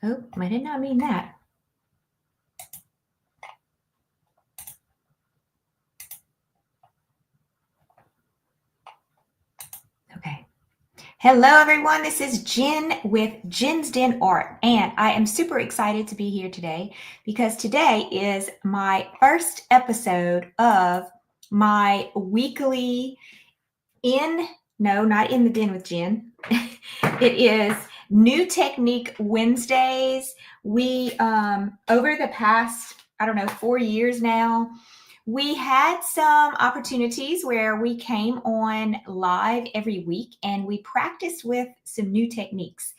Oh, I did not mean that. Okay. Hello, everyone. This is Jen with Jen's Den Art, and I am super excited to be here today because today is my first episode of my weekly not in the den with Jen. It is New Technique Wednesdays. We, over the past, I don't know, 4 years now, we had some opportunities where we came on live every week and we practiced with some new techniques.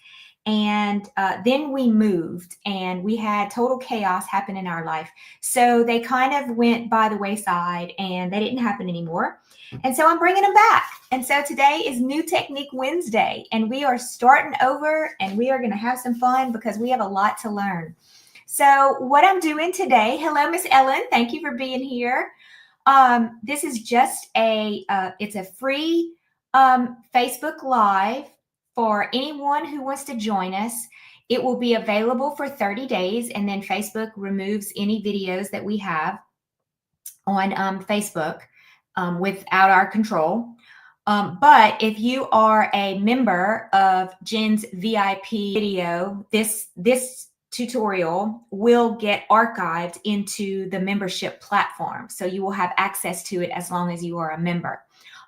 And then we moved and we had total chaos happen in our life. So they kind of went by the wayside and they didn't happen anymore. And so I'm bringing them back. And so today is New Technique Wednesday and we are starting over and we are going to have some fun because we have a lot to learn. So what I'm doing today, hello, Miss Ellen. Thank you for being here. This is just it's a free Facebook Live for anyone who wants to join us. It will be available for 30 days and then Facebook removes any videos that we have on Facebook without our control. But if you are a member of Jen's VIP video, this tutorial will get archived into the membership platform. So you will have access to it as long as you are a member.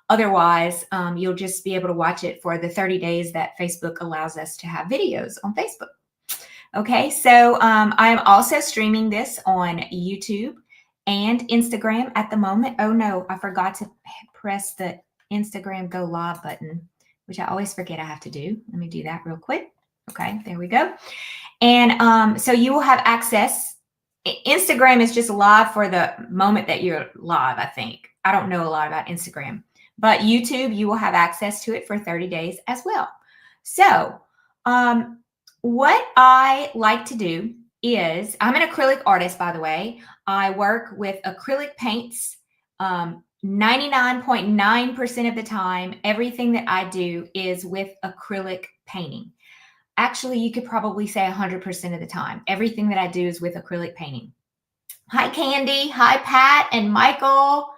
Otherwise, you'll just be able to watch it for the 30 days that Facebook allows us to have videos on Facebook. Okay, so I'm also streaming this on YouTube and Instagram at the moment. Oh no, I forgot to press the Instagram go live button, which I always forget I have to do. Let me do that real quick. Okay, there we go. And so you will have access. Instagram is just live for the moment that you're live, I think. I don't know a lot about Instagram, but YouTube, you will have access to it for 30 days as well. So what I like to do is, I'm an acrylic artist, by the way. I work with acrylic paints. 99.9% of the time, everything that I do is with acrylic painting. Actually, you could probably say 100% of the time. Everything that I do is with acrylic painting. Hi, Candy. Hi, Pat and Michael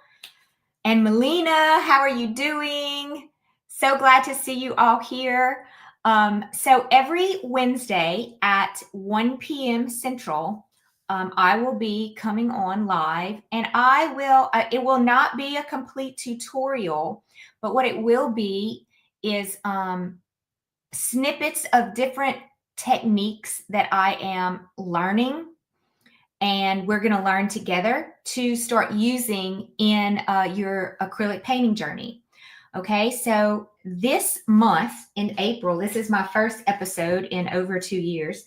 and Melina. How are you doing? So glad to see you all here. So every Wednesday at 1 p.m. Central, I will be coming on live and it will not be a complete tutorial, but what it will be is snippets of different techniques that I am learning and we're going to learn together to start using in your acrylic painting journey. Okay, so this month in April, this is my first episode in over 2 years.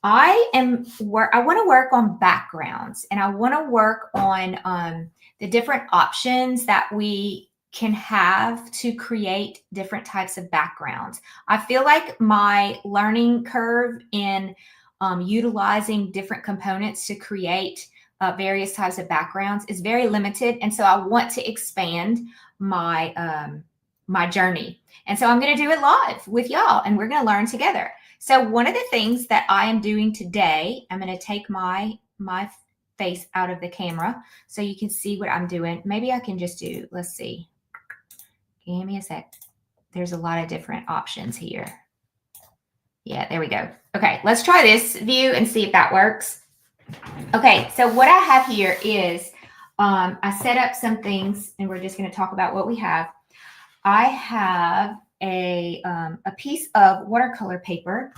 I want to work on backgrounds and I want to work on the different options that we can have to create different types of backgrounds. I feel like my learning curve in utilizing different components to create various types of backgrounds is very limited. And so I want to expand my my journey. And so I'm going to do it live with y'all and we're going to learn together. So one of the things that I am doing today, I'm going to take my face out of the camera so you can see what I'm doing. Maybe I can just do, let's see. Give me a sec. There's a lot of different options here. Yeah, there we go. Okay, let's try this view and see if that works. Okay, so what I have here is I set up some things and we're just going to talk about what we have. I have a piece of watercolor paper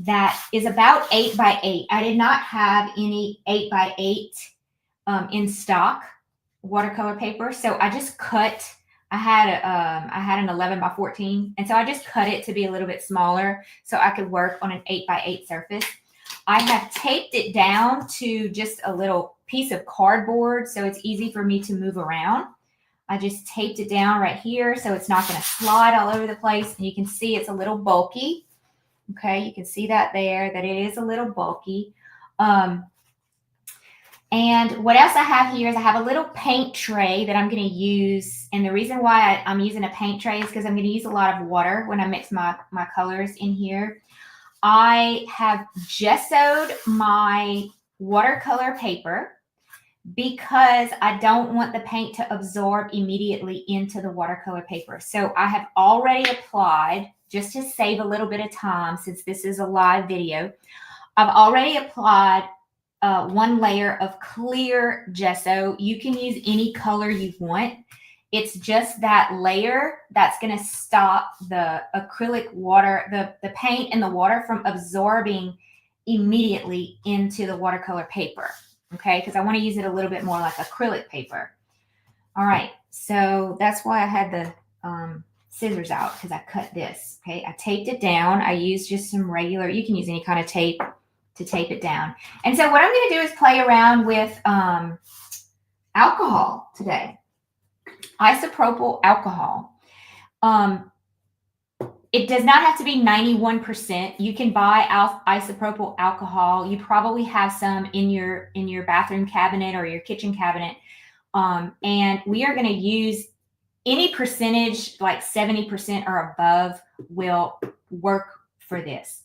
that is about 8 by 8. I did not have any 8 by 8 in stock watercolor paper, so I just cut. I had an 11 by 14, and so I just cut it to be a little bit smaller so I could work on an 8 by 8 surface. I have taped it down to just a little piece of cardboard so it's easy for me to move around. I just taped it down right here so it's not going to slide all over the place. And you can see it's a little bulky. Okay, you can see that there, that it is a little bulky. And what else I have here is I have a little paint tray that I'm going to use. And the reason why I'm using a paint tray is because I'm going to use a lot of water when I mix my colors in here. I have gessoed my watercolor paper because I don't want the paint to absorb immediately into the watercolor paper. So I have already applied, just to save a little bit of time since this is a live video, I've already applied one layer of clear gesso. You can use any color you want. It's just that layer that's going to stop the acrylic water, the paint and the water from absorbing immediately into the watercolor paper. Okay, because I want to use it a little bit more like acrylic paper. All right, so that's why I had the scissors out, because I cut this. Okay, I taped it down. I used just some regular, you can use any kind of tape to tape it down. And so what I'm going to do is play around with alcohol today. Isopropyl alcohol. It does not have to be 91%. You can buy isopropyl alcohol. You probably have some in your bathroom cabinet or your kitchen cabinet. And we are going to use any percentage, like 70% or above, will work for this.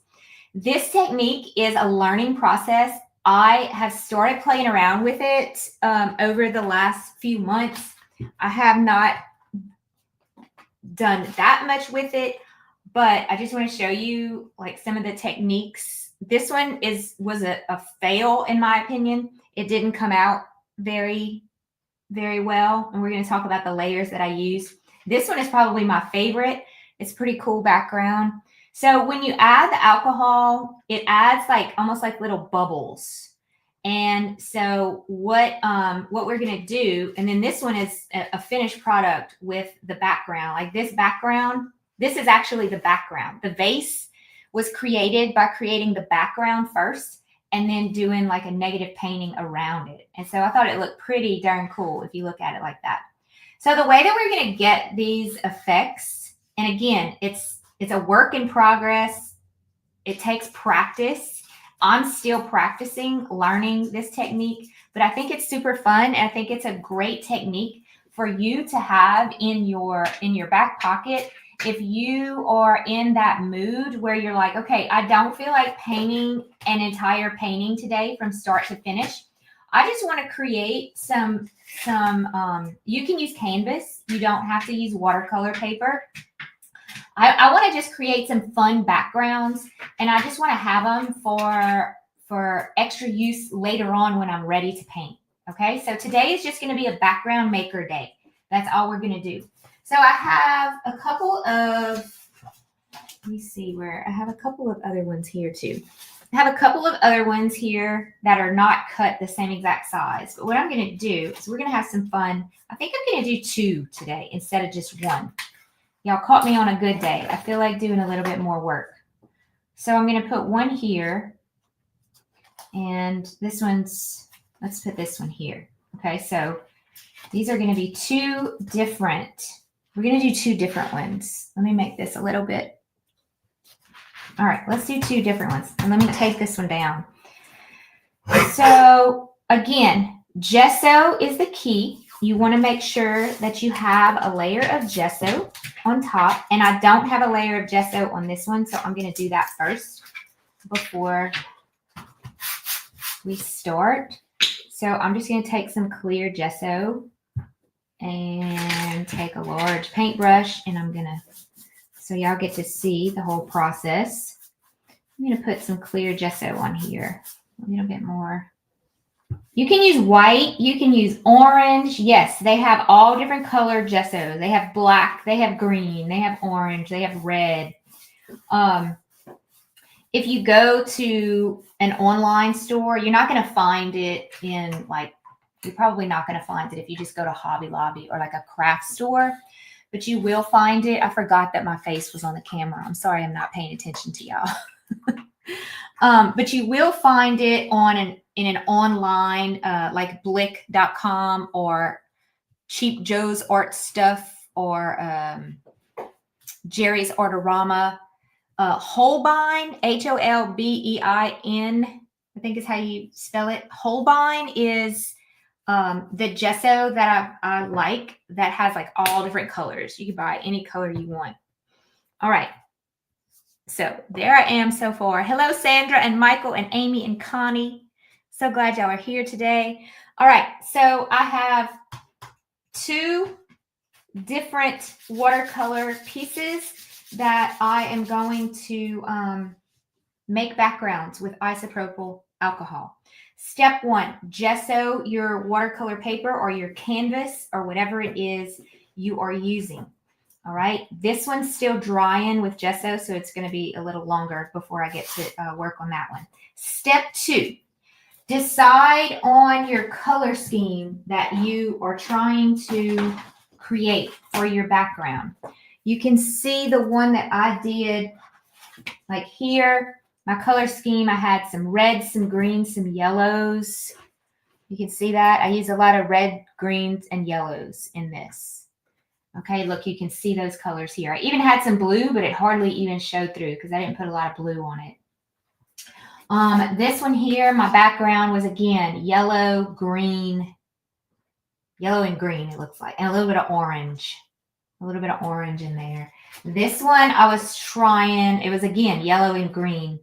This technique is a learning process. I have started playing around with it over the last few months. I have not done that much with it, but I just want to show you like some of the techniques. This one was a fail in my opinion. It didn't come out very well, and we're going to talk about the layers that I use. This one is probably my favorite. It's pretty cool background. So when you add the alcohol, it adds like almost like little bubbles. And so what we're going to do, and then this one is a finished product with the background. Like this background, this is actually the background. The vase was created by creating the background first and then doing like a negative painting around it. And so I thought it looked pretty darn cool if you look at it like that. So the way that we're going to get these effects, and again, it's a work in progress. It takes practice. I'm still practicing, learning this technique, but I think it's super fun. And I think it's a great technique for you to have in your back pocket. If you are in that mood where you're like, okay, I don't feel like painting an entire painting today from start to finish. I just want to create some you can use canvas. You don't have to use watercolor paper. I want to just create some fun backgrounds, and I just want to have them for extra use later on when I'm ready to paint. Okay, so today is just going to be a background maker day. That's all we're going to do. So I have a couple of, let me see where, I have a couple of other ones here too. I have a couple of other ones here that are not cut the same exact size. But what I'm going to do is we're going to have some fun. I think I'm going to do 2 today instead of just 1. Y'all caught me on a good day. I feel like doing a little bit more work. So I'm going to put 1 here. And this one's, let's put this one here. Okay, so these are going to be 2 different. We're going to do 2 different ones. Let me make this a little bit. All right, let's do 2 different ones. And let me take this one down. So again, gesso is the key. You want to make sure that you have a layer of gesso on top. And I don't have a layer of gesso on this one, so I'm going to do that first before we start. So I'm just going to take some clear gesso and take a large paintbrush, and I'm going to, so y'all get to see the whole process. I'm going to put some clear gesso on here, a little bit more. You can use white, you can use orange. Yes, they have all different color gesso. They have black, they have green, they have orange, they have red. If you go to an online store, you're not going to find it in like, you're probably not going to find it if you just go to Hobby Lobby or like a craft store, but you will find it. I forgot that my face was on the camera. I'm sorry, I'm not paying attention to y'all. But you will find it in an online, like blick.com or Cheap Joe's Art Stuff or Jerry's Artorama. Holbein, Holbein, I think is how you spell it. Holbein is the gesso that I like that has like all different colors. You can buy any color you want. All right. So there I am so far. Hello, Sandra and Michael and Amy and Connie. So glad y'all are here today. All right, so I have 2 different watercolor pieces that I am going to make backgrounds with isopropyl alcohol. Step 1, gesso your watercolor paper or your canvas or whatever it is you are using. All right, this one's still drying with gesso, so it's going to be a little longer before I get to work on that one. Step 2, decide on your color scheme that you are trying to create for your background. You can see the one that I did like here. My color scheme, I had some reds, some greens, some yellows. You can see that. I use a lot of red, greens, and yellows in this. Okay, look, you can see those colors here. I even had some blue, but it hardly even showed through because I didn't put a lot of blue on it. This one here, my background was, again, yellow, green, yellow and green, it looks like, and a little bit of orange. A little bit of orange in there. This one, I was trying, it was, again, yellow and green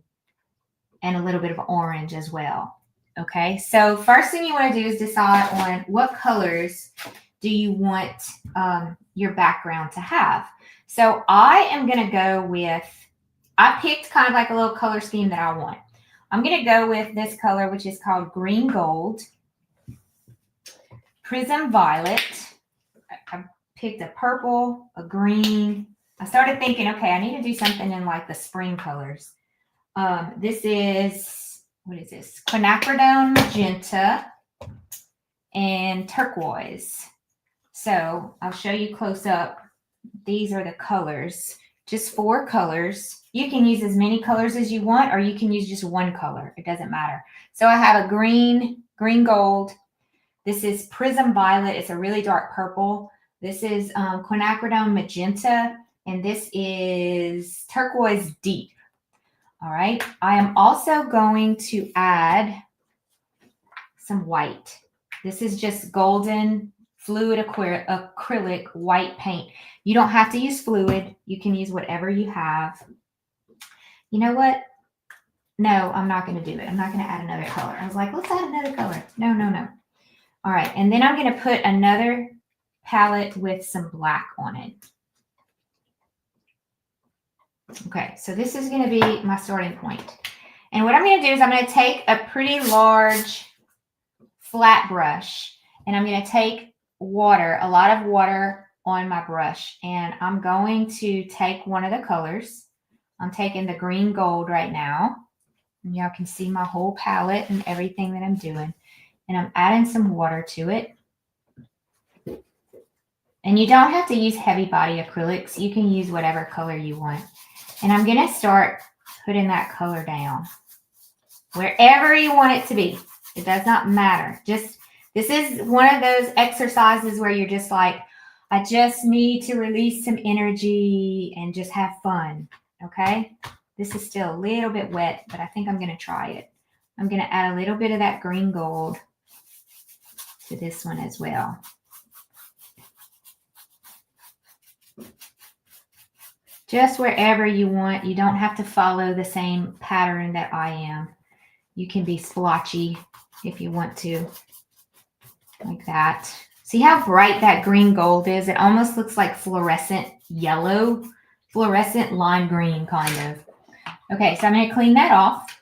and a little bit of orange as well. Okay, so first thing you want to do is decide on what colors do you want your background to have. So I am going to go with, I picked kind of like a little color scheme that I want. I'm going to go with this color, which is called Green Gold, Prism Violet. I picked a purple, a green. I started thinking, okay, I need to do something in like the spring colors. This is, what is this? Quinacridone Magenta and Turquoise. So I'll show you close up. These are the colors, just 4 colors. You can use as many colors as you want, or you can use just one color. It doesn't matter. So I have a green gold. This is Prism Violet. It's a really dark purple. This is Quinacridone Magenta, and this is Turquoise Deep. All right. I am also going to add some white. This is just golden fluid acrylic white paint. You don't have to use fluid. You can use whatever you have. You know what? No, I'm not going to do it. I'm not going to add another color. I was like, let's add another color. No, no, no. All right. And then I'm going to put another palette with some black on it. Okay. So this is going to be my starting point. And what I'm going to do is I'm going to take a pretty large flat brush, and I'm going to take water, a lot of water on my brush, and I'm going to take one of the colors. I'm taking the green gold right now, and y'all can see my whole palette and everything that I'm doing, and I'm adding some water to it. And you don't have to use heavy body acrylics. You can use whatever color you want. And I'm going to start putting that color down wherever you want it to be. It does not matter. Just, this is one of those exercises where you're just like, I just need to release some energy and just have fun. Okay. This is still a little bit wet, but I think I'm going to try it. I'm going to add a little bit of that green gold to this one as well. Just wherever you want. You don't have to follow the same pattern that I am. You can be splotchy if you want to, like that. See how bright that green gold is? It almost looks like fluorescent yellow, fluorescent lime green kind of. Okay, so I'm going to clean that off.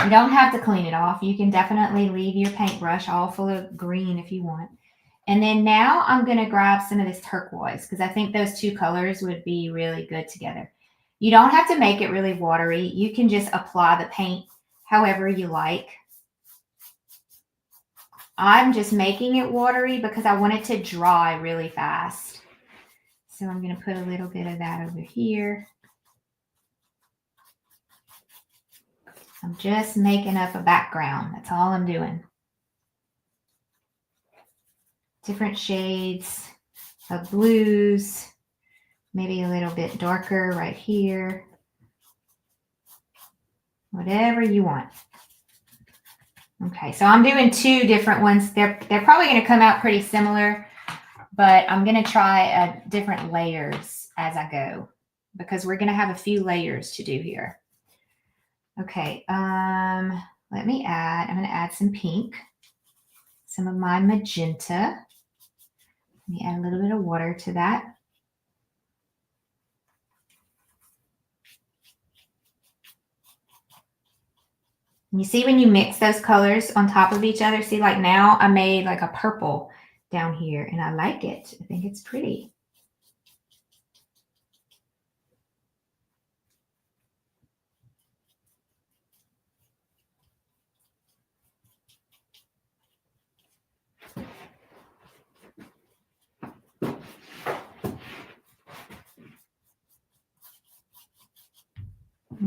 You don't have to clean it off. You can definitely leave your paintbrush all full of green if you want. And then now I'm going to grab some of this turquoise because I think those 2 colors would be really good together. You don't have to make it really watery. You can just apply the paint however you like. I'm just making it watery because I want it to dry really fast. So I'm going to put a little bit of that over here. I'm just making up a background. That's all I'm doing. Different shades of blues, maybe a little bit darker right here. Whatever you want. Okay, so I'm doing 2 different ones. They're probably going to come out pretty similar, but I'm going to try different layers as I go. because we're going to have a few layers to do here. Okay, let me add, I'm going to add some pink, some of my magenta. Let me add a little bit of water to that. You see when you mix those colors on top of each other, see, like now I made like a purple down here and I like it. I think it's pretty.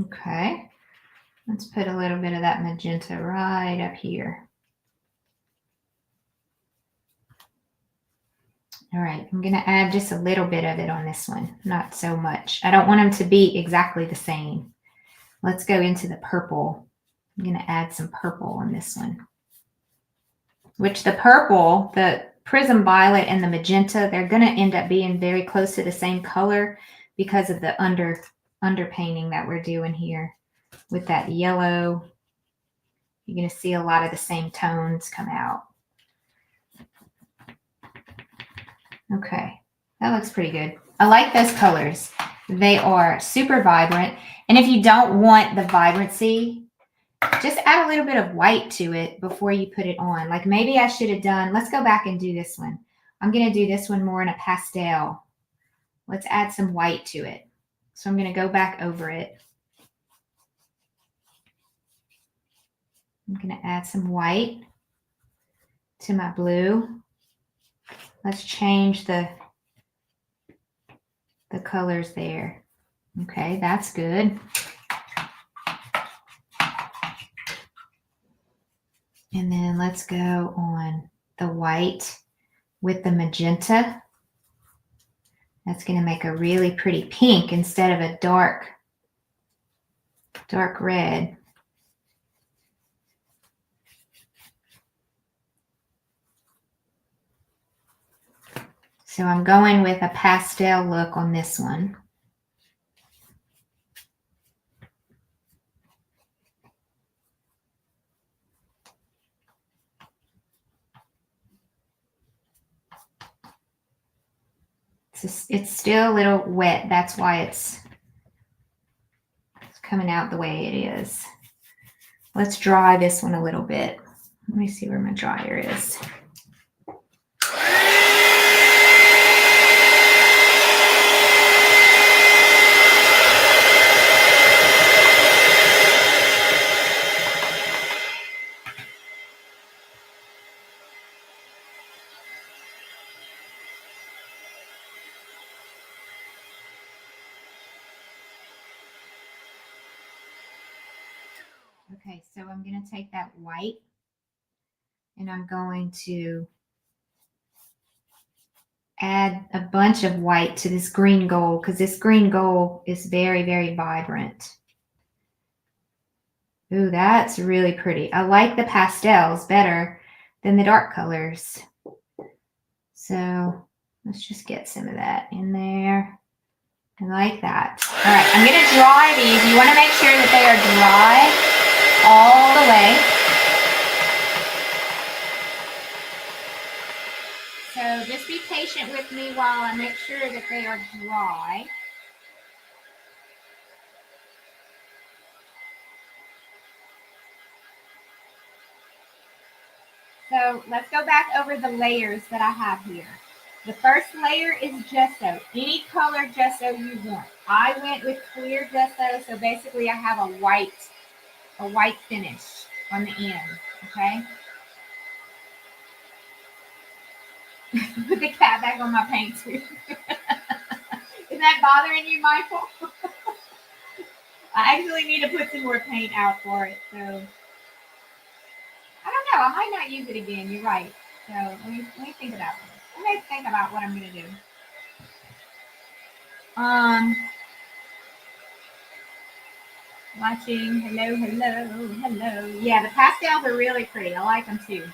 Okay, let's put a little bit of that magenta right up here. All right, I'm going to add just a little bit of it on this one, not so much. I don't want them to be exactly the same. Let's go into the purple. I'm going to add some purple on this one. Which the purple, the prism violet and the magenta, they're going to end up being very close to the same color because of the underpainting that we're doing here. With that yellow, you're going to see a lot of the same tones come out. Okay, that looks pretty good. I like those colors. They are super vibrant. And if you don't want the vibrancy, just add a little bit of white to it before you put it on. Like maybe I should have done, let's go back and do this one. I'm going to do this one more in a pastel. Let's add some white to it. So I'm going to go back over it. I'm going to add some white to my blue. Let's change the colors there. Okay, that's good. And then let's go on the white with the magenta. That's going to make a really pretty pink instead of a dark red. So I'm going with a pastel look on this one. It's still a little wet. That's why it's coming out the way it is. Let's dry this one a little bit. Let me see where my dryer is. Okay, so I'm going to take that white and I'm going to add a bunch of white to this green gold because this green gold is very, very vibrant. Ooh, that's really pretty. I like the pastels better than the dark colors. So let's just get some of that in there. I like that. All right, I'm going to dry these. You want to make sure that they are dry all the way. So just be patient with me while I make sure that they are dry. So let's go back over the layers that I have here. The first layer is gesso, any color gesso you want. I went with clear gesso, so basically I have a white finish on the end, okay? Put the cat back on my paint too. Is that bothering you, Michael? I actually need to put some more paint out for it, so I don't know. I might not use it again. You're right. So let me think about this. Let me think about what I'm gonna do. Watching. Hello. Yeah, the pastels are really pretty. I like them too.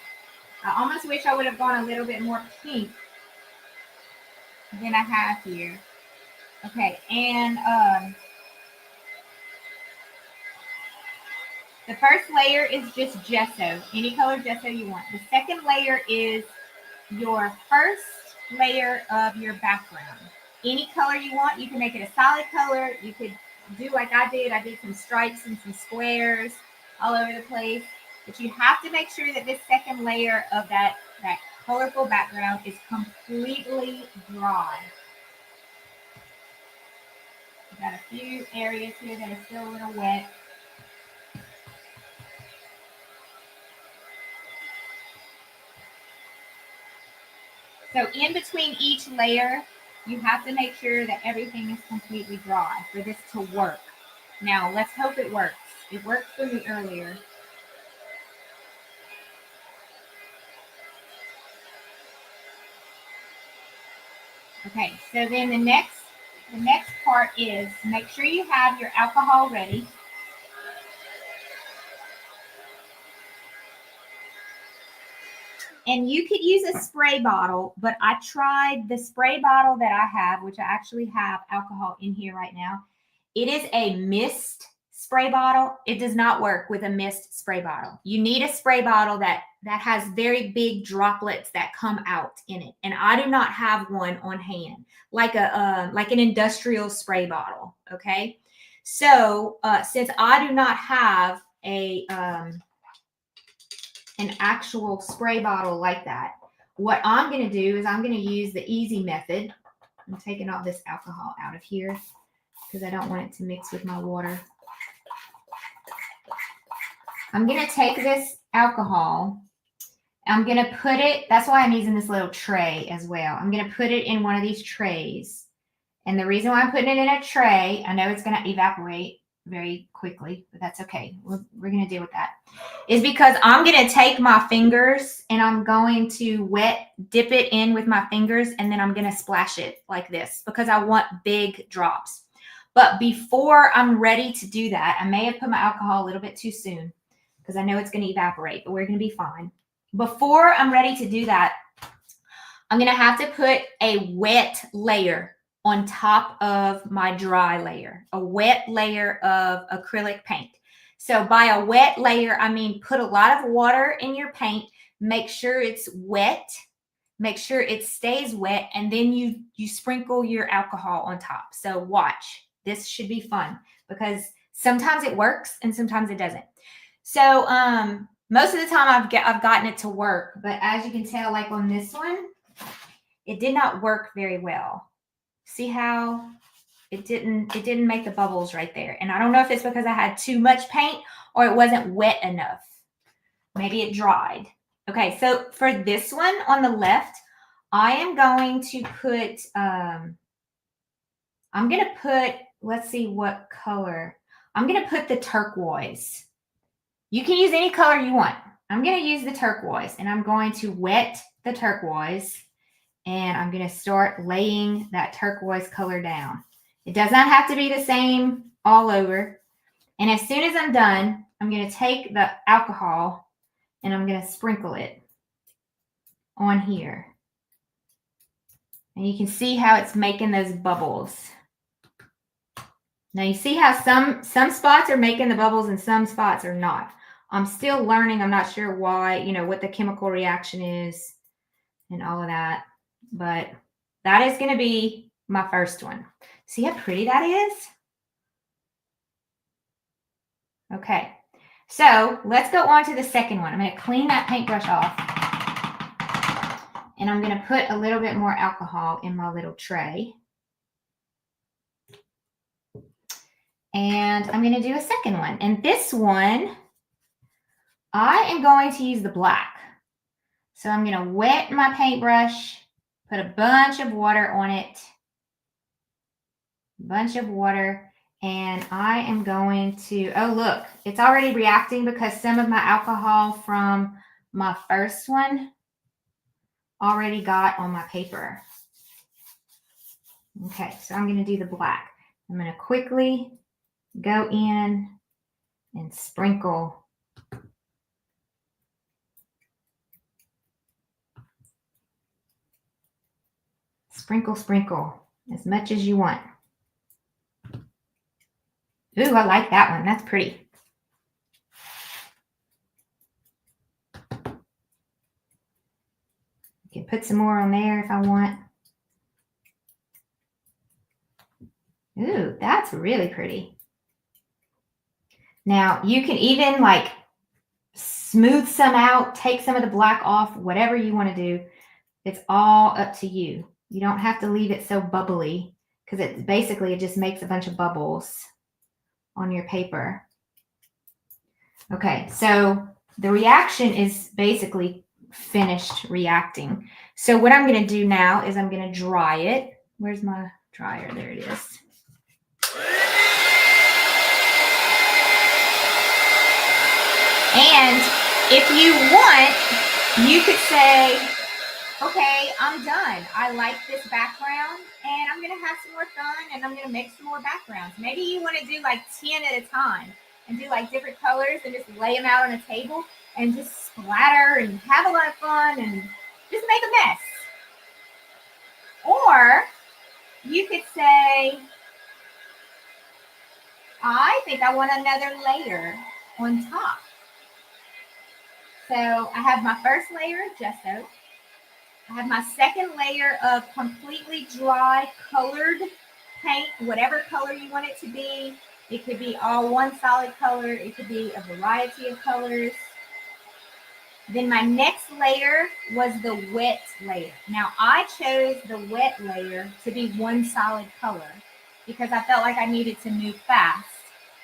I almost wish I would have gone a little bit more pink than I have here. Okay, and the first layer is just gesso, any color gesso you want. The second layer is your first layer of your background. Any color you want, you can make it a solid color. You could do like I did. I did some stripes and some squares all over the place. But you have to make sure that this second layer of that colorful background is completely dry. We've got a few areas here that are still a little wet. So in between each layer, you have to make sure that everything is completely dry for this to work. Now, let's hope it works. It worked for me earlier. Okay, so then the next part is make sure you have your alcohol ready. And you could use a spray bottle, but I tried the spray bottle that I have, which I actually have alcohol in here right now. It is a mist spray bottle. It does not work with a mist spray bottle. You need a spray bottle that has very big droplets that come out in it. And I do not have one on hand, like an industrial spray bottle. Okay, so since I do not have an actual spray bottle like that, what I'm going to do is I'm going to use the easy method. I'm taking all this alcohol out of here because I don't want it to mix with my water. I'm going to take this alcohol. I'm going to put it, that's why I'm using this little tray as well. I'm going to put it in one of these trays. And the reason why I'm putting it in a tray, I know it's going to evaporate very quickly, but that's okay. We're going to deal with that. Is because I'm going to take my fingers and I'm going to dip it in with my fingers, and then I'm going to splash it like this because I want big drops. But before I'm ready to do that, I may have put my alcohol a little bit too soon because I know it's going to evaporate, but we're going to be fine. Before I'm ready to do that, I'm going to have to put a wet layer on top of my dry layer, a wet layer of acrylic paint. So by a wet layer, I mean put a lot of water in your paint, make sure it's wet, make sure it stays wet, and then you sprinkle your alcohol on top. So watch. This should be fun because sometimes it works and sometimes it doesn't. So most of the time I've gotten it to work, but as you can tell, like on this one, it did not work very well. See how it didn't make the bubbles right there. And I don't know if it's because I had too much paint or it wasn't wet enough. Maybe it dried. Okay, so for this one on the left, I am going to put, let's see what color. I'm going to put the turquoise. You can use any color you want. I'm going to use the turquoise, and I'm going to wet the turquoise, and I'm going to start laying that turquoise color down. It does not have to be the same all over. And as soon as I'm done, I'm going to take the alcohol and I'm going to sprinkle it on here. And you can see how it's making those bubbles. Now you see how some spots are making the bubbles and some spots are not. I'm still learning. I'm not sure why, what the chemical reaction is and all of that. But that is going to be my first one. See how pretty that is? Okay, so let's go on to the second one. I'm going to clean that paintbrush off. And I'm going to put a little bit more alcohol in my little tray. And I'm going to do a second one. And this one, I am going to use the black. So I'm going to wet my paintbrush, put a bunch of water on it. And I am going to, oh, look, it's already reacting because some of my alcohol from my first one already got on my paper. Okay, so I'm going to do the black. I'm going to quickly go in and sprinkle. Sprinkle as much as you want. Ooh, I like that one. That's pretty. You can put some more on there if I want. Ooh, that's really pretty. Now, you can even like smooth some out, take some of the black off, whatever you want to do. It's all up to you. You don't have to leave it so bubbly because it just makes a bunch of bubbles on your paper. Okay, so the reaction is basically finished reacting. So what I'm going to do now is I'm going to dry it. Where's my dryer? There it is. And if you want, you could say, okay, I'm done. I like this background and I'm going to have some more fun and I'm going to make some more backgrounds. Maybe you want to do like 10 at a time and do like different colors and just lay them out on a table and just splatter and have a lot of fun and just make a mess. Or you could say, I think I want another layer on top. So I have my first layer of gesso. I have my second layer of completely dry colored paint, whatever color you want it to be. It could be all one solid color. It could be a variety of colors. Then my next layer was the wet layer. Now I chose the wet layer to be one solid color because I felt like I needed to move fast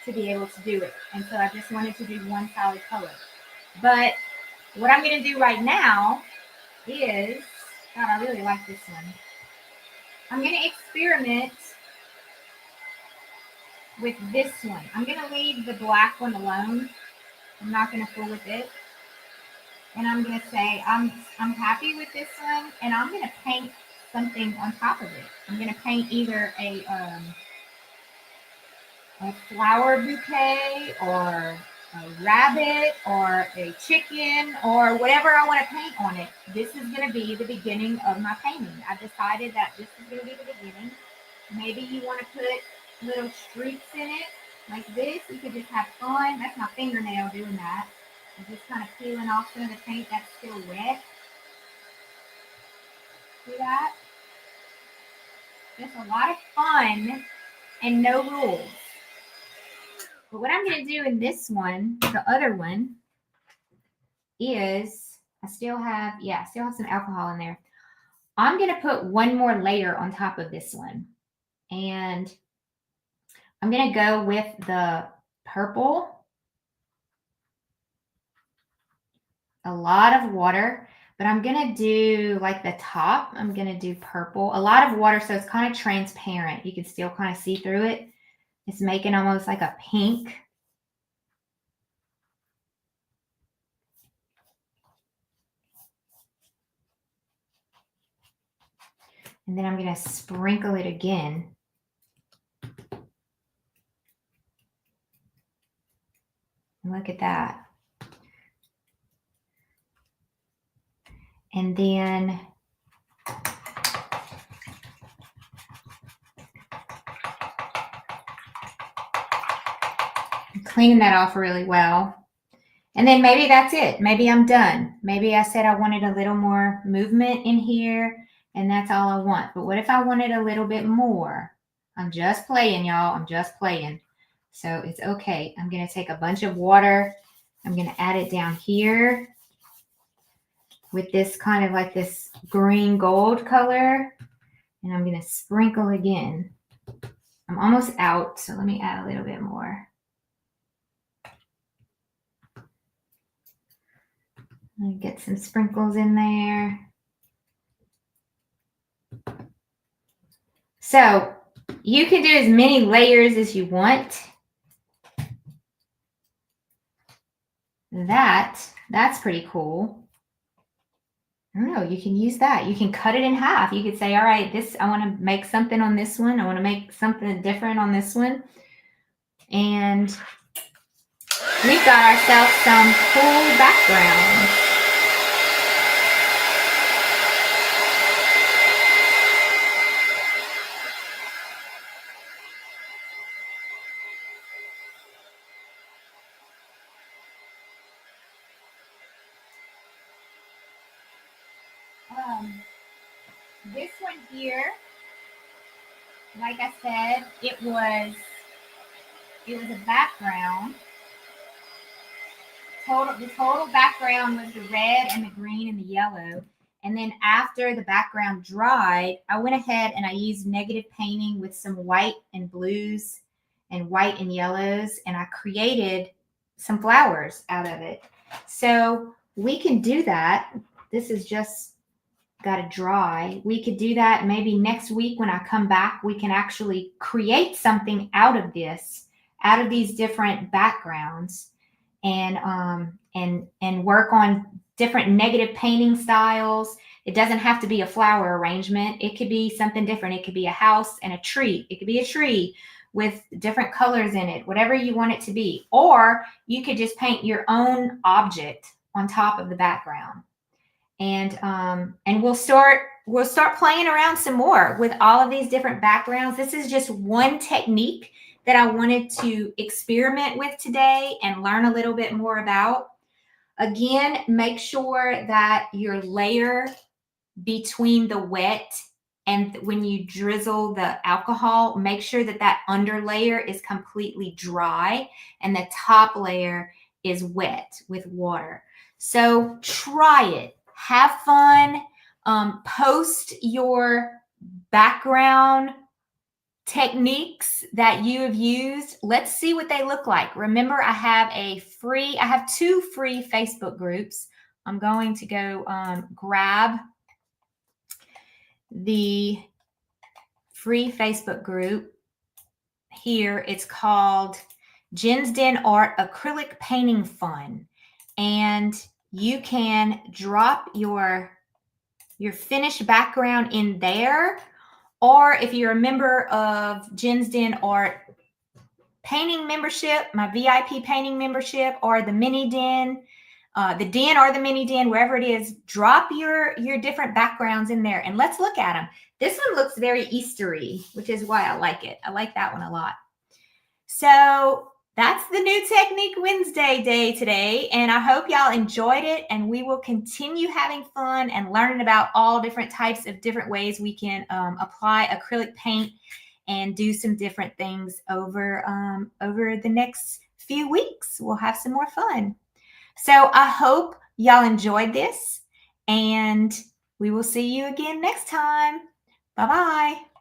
to be able to do it. And so I just wanted to do one solid color. But what I'm going to do right now is, God, I really like this one. I'm going to experiment with this one. I'm going to leave the black one alone. I'm not going to fool with it. And I'm going to say, I'm happy with this one. And I'm going to paint something on top of it. I'm going to paint either a flower bouquet or a rabbit or a chicken or whatever I want to paint on it. This is going to be the beginning of my painting. I decided that this is going to be the beginning. Maybe you want to put little streaks in it like this. You could just have fun. That's my fingernail doing that. I'm just kind of peeling off some of the paint that's still wet. See that? Just a lot of fun and no rules. But what I'm going to do in this one, the other one, is I still have some alcohol in there. I'm going to put one more layer on top of this one. And I'm going to go with the purple. A lot of water, but I'm going to do like the top. I'm going to do purple. A lot of water, so it's kind of transparent. You can still kind of see through it. It's making almost like a pink. And then I'm going to sprinkle it again. Look at that. And then cleaning that off really well. And then maybe that's it. Maybe I'm done. Maybe I said I wanted a little more movement in here and that's all I want. But what if I wanted a little bit more? I'm just playing, y'all. I'm just playing. So it's okay. I'm going to take a bunch of water. I'm going to add it down here with this kind of like this green gold color. And I'm going to sprinkle again. I'm almost out, so let me add a little bit more. Get some sprinkles in there. So you can do as many layers as you want. That's pretty cool. I don't know, you can use that. You can cut it in half. You could say, all right, I want to make something on this one. I want to make something different on this one. And we've got ourselves some cool background. This one here, like I said, it was a background. The total background was the red and the green and the yellow. And then after the background dried, I went ahead and I used negative painting with some white and blues and white and yellows, and I created some flowers out of it. So we can do that. This is just got to dry. We could do that maybe next week when I come back. We can actually create something out of this, out of these different backgrounds, and work on different negative painting styles. It doesn't have to be a flower arrangement. It could be something different. It could be a house and a tree. It could be a tree with different colors in it, whatever you want it to be. Or you could just paint your own object on top of the background. And we'll start playing around some more with all of these different backgrounds. This is just one technique that I wanted to experiment with today and learn a little bit more about. Again, make sure that your layer between the wet and when you drizzle the alcohol, make sure that that under layer is completely dry and the top layer is wet with water. So try it. Have fun. Post your background techniques that you have used. Let's see what they look like. Remember, I have two free Facebook groups. I'm going to go grab the free Facebook group here. It's called Jen's Den Art Acrylic Painting Fun. And you can drop your finished background in there. Or if you're a member of Jen's Den Art painting membership, my VIP painting membership, or the mini den, the den or the mini den, wherever it is, drop your different backgrounds in there and let's look at them. This one looks very Eastery, which is why I like it. I like that one a lot. So that's the New Technique Wednesday day today, and I hope y'all enjoyed it, and we will continue having fun and learning about all different types of different ways we can apply acrylic paint and do some different things over the next few weeks. We'll have some more fun. So I hope y'all enjoyed this, and we will see you again next time. Bye-bye.